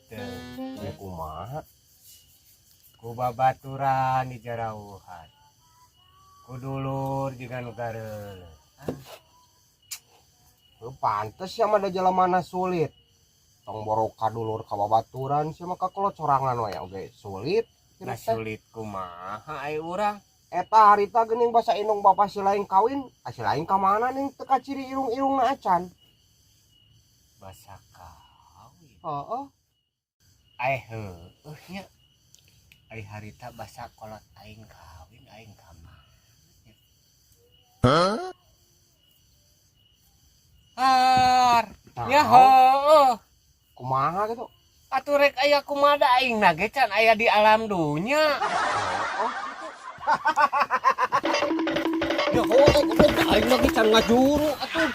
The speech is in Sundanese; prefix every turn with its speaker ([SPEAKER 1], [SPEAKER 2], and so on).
[SPEAKER 1] teu
[SPEAKER 2] Ya kumaha?
[SPEAKER 1] ku babaturan di jarauhan ku dulur juga nu gareuleuh.
[SPEAKER 2] Pantes ya mah da jalamana sulit. Tong boro kadulur ka babaturan sia mah kakolot sorangan wae oge sulit.
[SPEAKER 1] Nah sulit kumaha ai urang
[SPEAKER 2] Eta harita geuning basa indung bapa si lain kawin, si lain ka mana ning teu kaciri irung-irungna acan.
[SPEAKER 1] basa kawin
[SPEAKER 2] Heeh.
[SPEAKER 1] ai heueuh nya ai harita basa kolot aing kawin aing ka mana har nya heueuh
[SPEAKER 2] Kumaha gitu?
[SPEAKER 1] atuh rek aya kumada aing na ge can aya di alam dunya.
[SPEAKER 2] Ya heueuh aing lagi can ngajuru atuh.